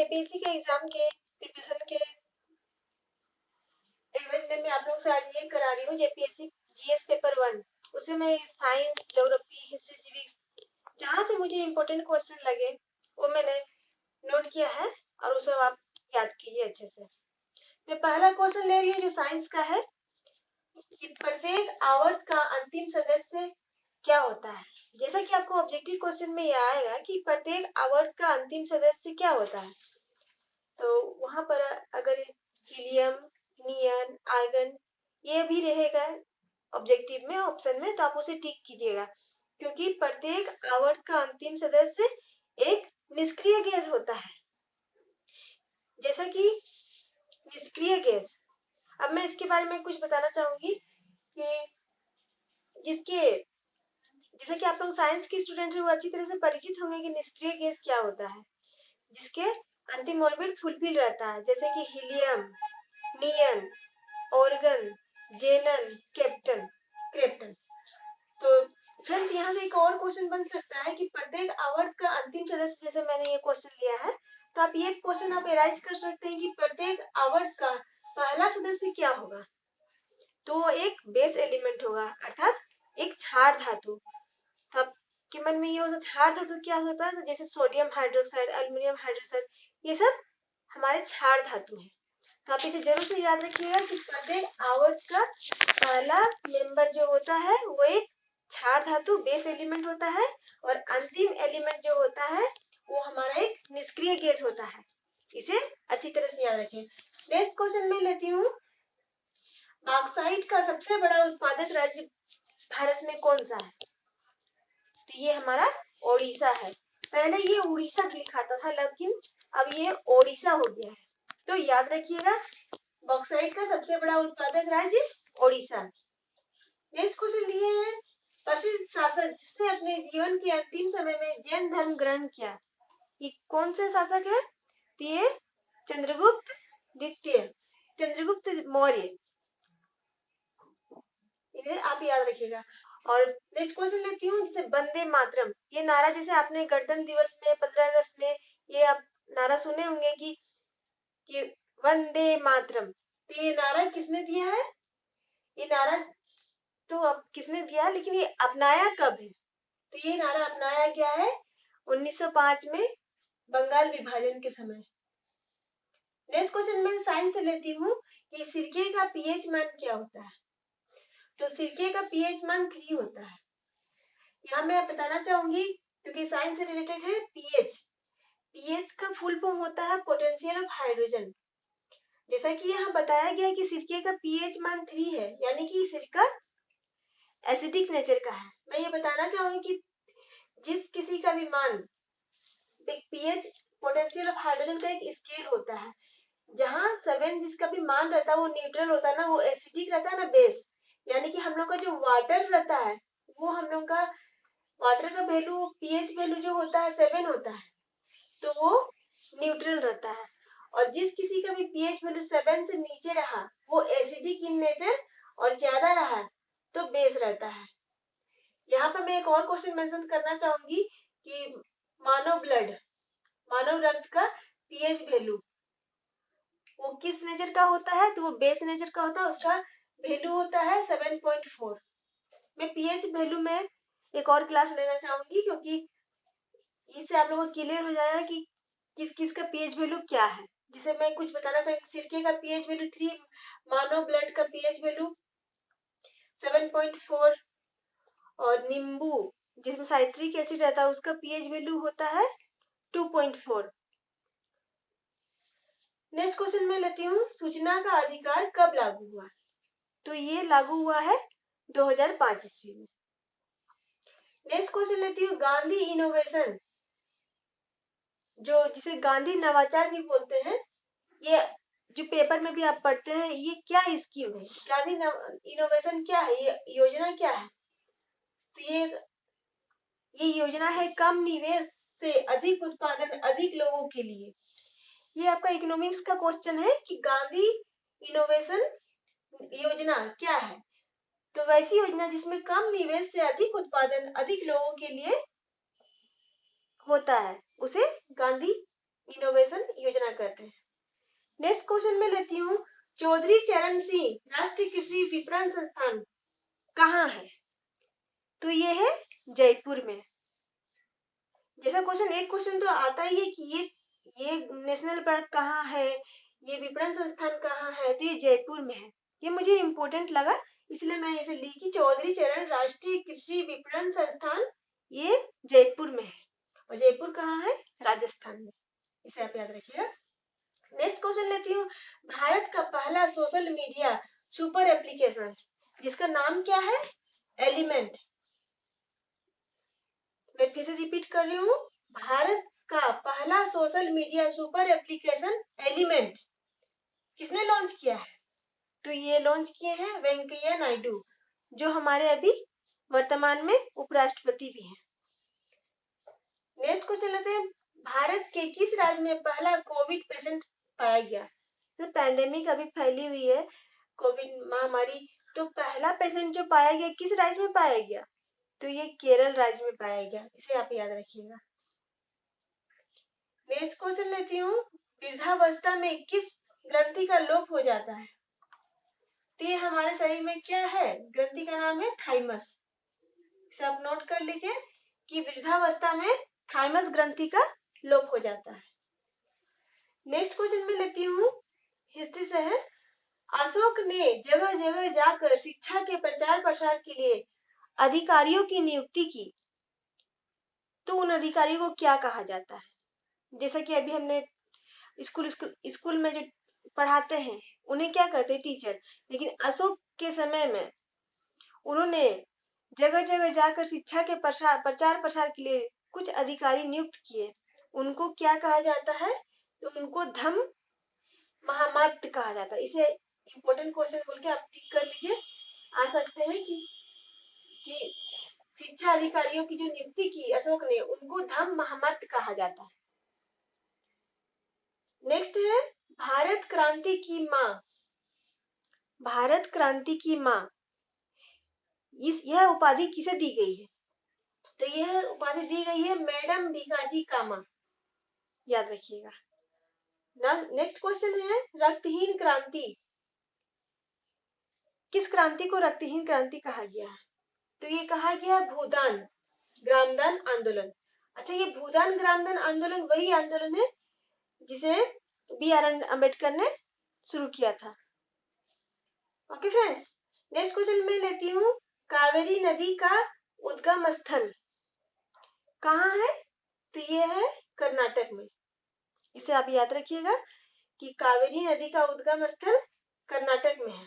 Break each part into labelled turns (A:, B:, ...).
A: JPSC के exam के preparation के इवेंट में मैं आप लोगों से आज ये करा रही हूँ जेपीएससी जीएस पेपर 1। उसे मैं साइंस, ज्योग्राफी, हिस्ट्री, सिविक्स जहाँ से मुझे इम्पोर्टेंट क्वेश्चन लगे वो मैंने नोट किया है और उसे आप याद कीजिए अच्छे से। मैं पहला क्वेश्चन ले रही हूँ जो साइंस का है कि प्रत्येक आवर्त का अंतिम सदस्य क्या होता है। जैसा कि आपको ऑब्जेक्टिव क्वेश्चन में यह आएगा कि प्रत्येक आवर्त का अंतिम सदस्य क्या होता है, तो वहां पर अगर हीलियम, नियन, आर्गन ये भी रहेगा ऑब्जेक्टिव में ऑप्शन में, तो आप उसे टिक कीजिएगा, क्योंकि प्रत्येक आवर्त का अंतिम सदस्य एक निष्क्रिय गैस होता है। जैसा कि निष्क्रिय गैस, अब मैं इसके बारे में कुछ बताना चाहूंगी कि जैसे कि आप लोग साइंस के स्टूडेंट हैं वो अच्छी तरह से परिचित होंगे कि निष्क्रिय गैस क्या होता है, जिसके अंतिम ऑर्बिट फुलफिल रहता है, जैसे कि हीलियम, नियन, ऑर्गन, जेनन, क्रिप्टन। तो फ्रेंड्स यहाँ से एक और क्वेश्चन बन सकता है कि प्रत्येक आवर्त का अंतिम सदस्य, जैसे मैंने ये क्वेश्चन लिया है तो आप ये क्वेश्चन आप एराइज कर सकते हैं कि प्रत्येक आवर्त का पहला सदस्य क्या होगा, तो एक बेस एलिमेंट होगा अर्थात एक क्षार धातु। तो आपके मन में ये होता क्षार धातु क्या होता है, तो जैसे सोडियम हाइड्रोक्साइड, एल्युमिनियम हाइड्रोक्साइड ये सब हमारे क्षार धातु हैं। तो आप इसे जरूर से याद रखिएगा कि प्रत्येक आवर्त का पहला मेंबर जो होता है वो एक क्षार धातु बेस एलिमेंट होता है और अंतिम एलिमेंट जो होता है वो हमारा एक निष्क्रिय गैस होता है। इसे अच्छी तरह से याद रखें। नेक्स्ट क्वेश्चन में लेती हूँ, बॉक्साइट का सबसे बड़ा उत्पादक राज्य भारत में कौन सा है, तो ये हमारा ओडिशा है। पहले ये उड़ीसा लिखा था लेकिन अब ये ओडिशा हो गया है, तो याद रखिएगा बॉक्साइट का सबसे बड़ा उत्पादक राज्य ओडिशा। नेक्स्ट क्वेश्चन लिए हैं, प्रसिद्ध शासक जिसने अपने जीवन के अंतिम समय में जैन धर्म ग्रहण किया, ये कौन से शासक है, तो ये चंद्रगुप्त द्वितीय, चंद्रगुप्त मौर्य, इन्हें आप याद रखिएगा। और नेक्स्ट क्वेश्चन लेती हूँ, जैसे वंदे मातरम, ये नारा जैसे आपने गणतंत्र दिवस में 15 अगस्त में ये आप नारा सुने होंगे कि वंदे मातरम, तो ये नारा किसने दिया है, ये नारा तो अब किसने दिया, लेकिन ये अपनाया कब है, तो ये नारा अपनाया गया है 1905 में बंगाल विभाजन के समय। नेक्स्ट क्वेश्चन मैं साइंस से लेती हूँ कि सिरके का पीएच मान क्या होता है, तो सिरके का पीएच मान 3 होता है। यहाँ मैं बताना चाहूंगी क्योंकि साइंस से रिलेटेड है, पीएच का फुल फॉर्म होता है पोटेंशियल ऑफ हाइड्रोजन। जैसा कि यहाँ बताया गया कि सिरके का पीएच मान 3 है, यानी कि सिरका एसिडिक नेचर का है। मैं ये बताना चाहूंगी कि जिस किसी का भी मान, पीएच पोटेंशियल ऑफ हाइड्रोजन का एक स्केल होता है, जहाँ 7 जिसका भी मान रहता है वो न्यूट्रल होता है ना, वो एसिडिक रहता है ना बेस, यानी कि हम लोग का जो वाटर रहता है वो हम लोग का वाटर का वैल्यू पीएच वैल्यू जो होता है 7 होता है, तो वो न्यूट्रल रहता है। और जिस किसी का भी पीएच वैल्यू 7 से नीचे रहा वो एसिडिक इन नेचर और ज्यादा रहा तो बेस रहता है। यहाँ पर मैं एक और क्वेश्चन मेंशन करना चाहूंगी कि मानव रक्त का पीएच वैल्यू वो किस नेचर का होता है, तो वो बेस नेचर का होता है, उसका वैल्यू होता है 7.4। मैं पीएच वैल्यू में एक और क्लास लेना चाहूंगी क्योंकि इससे आप लोगों को क्लियर हो जाएगा कि किस किस का पीएच वैल्यू क्या है। जिसे मैं कुछ बताना चाहूंगी, सिरके का पीएच वैल्यू 3, मानव ब्लड का पीएच वैल्यू 7.4 और नींबू जिसमें साइट्रिक एसिड रहता है उसका पीएच वैल्यू होता है 2.4। नेक्स्ट क्वेश्चन में लेती हूँ, सूचना का अधिकार कब लागू हुआ, तो ये लागू हुआ है 2005 ईस्वी में। नेक्स्ट क्वेश्चन लेती हूँ, गांधी इनोवेशन जो जिसे गांधी नवाचार भी बोलते हैं, ये जो पेपर में भी आप पढ़ते हैं, ये क्या स्कीम है, गांधी इनोवेशन क्या है, ये योजना क्या है, तो ये योजना है कम निवेश से अधिक उत्पादन अधिक लोगों के लिए। ये आपका इकोनॉमिक्स का क्वेश्चन है कि गांधी इनोवेशन योजना क्या है, तो वैसी योजना जिसमें कम निवेश से अधिक उत्पादन अधिक लोगों के लिए होता है उसे गांधी इनोवेशन योजना कहते हैं। नेक्स्ट क्वेश्चन में लेती हूँ, चौधरी चरण सिंह राष्ट्रीय कृषि विपणन संस्थान कहाँ है? तो ये है जयपुर में। जैसा क्वेश्चन, एक क्वेश्चन तो आता ही है कि ये नेशनल पार्क कहाँ है, ये विपणन संस्थान कहाँ है, तो ये जयपुर में है। ये मुझे इम्पोर्टेंट लगा, इसलिए मैं इसे लिखी, चौधरी चरण राष्ट्रीय कृषि विपणन संस्थान ये जयपुर में है। और जयपुर कहाँ है? राजस्थान में। इसे आप याद रखिएगा। नेक्स्ट क्वेश्चन लेती हूँ, भारत का पहला सोशल मीडिया सुपर एप्लीकेशन जिसका नाम क्या है? एलिमेंट। मैं फिर से रिपीट कर रही हूँ, भारत का पहला social media super application element किसने लॉन्च किया है? तो ये लॉन्च किए हैं वेंकैया नायडू, जो हमारे अभी वर्तमान में उपराष्ट्रपति भी हैं। नेक्स्ट क्वेश्चन लेते हैं, भारत के किस राज्य में पहला कोविड पेशेंट पाया गया? तो पैंडेमिक अभी फैली हुई है, कोविड महामारी, तो पहला पेशेंट जो पाया गया किस राज्य में पाया गया? तो ये केरल राज्य में पाया गया। इसे आप याद रखिएगा। नेक्स्ट क्वेश्चन लेती हूँ, वृद्धावस्था में किस ग्रंथि का लोप हो जाता है? तो ये हमारे शरीर में क्या है? ग्रंथि का नाम है थाइमस। इसे आप नोट कर लीजिए कि वृद्धावस्था में थाइमस ग्रंथि का लोप हो जाता है। नेक्स्ट क्वेश्चन में लेती हूँ, हिस्ट्री से है, अशोक ने जगह जगह जाकर शिक्षा के प्रचार प्रसार के लिए अधिकारियों की नियुक्ति की, तो उन अधिकारियों को क्या कहा जाता है? जैसा कि अभी हमने स्कूल में जो पढ़ाते हैं उन्हें क्या कहते हैं? टीचर। लेकिन अशोक के समय में उन्होंने जगह जगह जाकर शिक्षा के प्रचार प्रसार के लिए कुछ अधिकारी नियुक्त किए, उनको क्या कहा जाता है? तो उनको धम्म महामात्य कहा जाता है। इसे इम्पोर्टेंट क्वेश्चन बोल के आप टिक कर लीजिए, आ सकते हैं कि शिक्षा अधिकारियों की जो नियुक्ति की अशोक ने, उनको धम्म महामात्य कहा जाता है। नेक्स्ट है, भारत क्रांति की माँ। भारत क्रांति की माँ, यह उपाधि किसे दी गई है? तो यह उपाधि दी गई है मैडम भीकाजी कामा। याद रखिएगा। नेक्स्ट क्वेश्चन है, रक्तहीन क्रांति। किस क्रांति को रक्तहीन क्रांति कहा गया है? तो ये कहा गया भूदान ग्रामदान आंदोलन। अच्छा, ये भूदान ग्रामदान आंदोलन वही आंदोलन है जिसे B.R. अम्बेडकर ने शुरू किया था। ओके फ्रेंड्स, नेक्स्ट क्वेश्चन मैं लेती हूँ, कावेरी नदी का उद्गम स्थल कहाँ है? तो ये है कर्नाटक में। इसे आप याद रखिएगा कि कावेरी नदी का उद्गम स्थल कर्नाटक में है।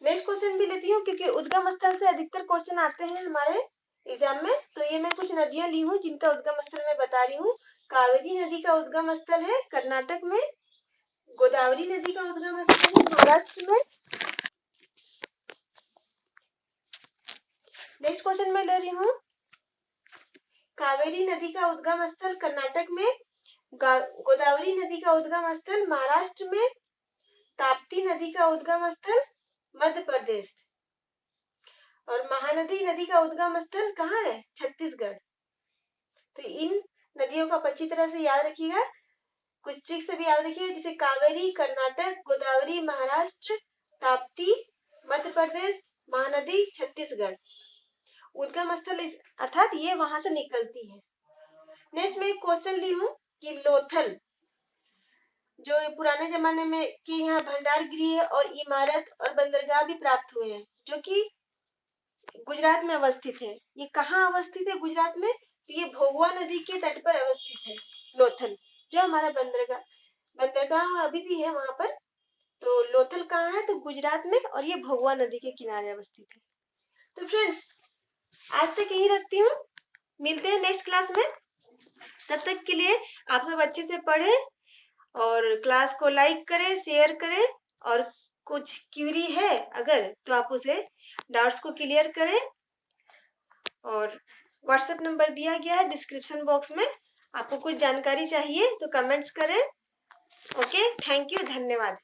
A: नेक्स्ट क्वेश्चन भी लेती हूँ, क्योंकि उद्गम स्थल से अधिकतर क्वेश्चन आते हैं हमारे एग्जाम में, तो ये मैं कुछ नदियां ली हूँ जिनका उद्गम स्थल मैं बता रही हूँ। कावेरी नदी का उद्गम स्थल है कर्नाटक में, गोदावरी नदी का उद्गम स्थल है महाराष्ट्र में। नेक्स्ट क्वेश्चन मैं ले रही हूँ, कावेरी नदी का उद्गम स्थल कर्नाटक में, गोदावरी नदी का उद्गम स्थल महाराष्ट्र में, ताप्ती नदी का उद्गम स्थल मध्य प्रदेश, और महानदी नदी का उद्गम स्थल कहाँ है? छत्तीसगढ़। तो इन नदियों को अच्छी तरह से याद रखिएगा, कुछ ट्रिक से भी याद रखिएगा, जैसे कावेरी कर्नाटक, गोदावरी महाराष्ट्र, ताप्ती मध्य प्रदेश, महानदी छत्तीसगढ़। उद्गम स्थल अर्थात ये वहां से निकलती है। नेक्स्ट में एक क्वेश्चन ली हूँ कि लोथल जो पुराने जमाने में कि यहाँ भंडार गृह और इमारत और बंदरगाह भी प्राप्त हुए हैं, जो कि गुजरात में अवस्थित है। ये कहाँ अवस्थित है गुजरात में? तो ये भोगवा नदी के तट पर अवस्थित है लोथल, जो हमारा बंदरगाह अभी भी है वहां पर। तो लोथल कहाँ है? तो गुजरात में, और ये भोगवा नदी के किनारे अवस्थित है। तो फ्रेंड्स, आज तक यही रखती हूँ, मिलते हैं नेक्स्ट क्लास में। तब तक के लिए आप सब अच्छे से पढ़े और क्लास को लाइक करें, शेयर करें, और कुछ क्यूरी है अगर तो आप उसे डाउट्स को क्लियर करें, और व्हाट्सएप नंबर दिया गया है डिस्क्रिप्शन बॉक्स में। आपको कुछ जानकारी चाहिए तो कमेंट्स करें। ओके, थैंक यू, धन्यवाद।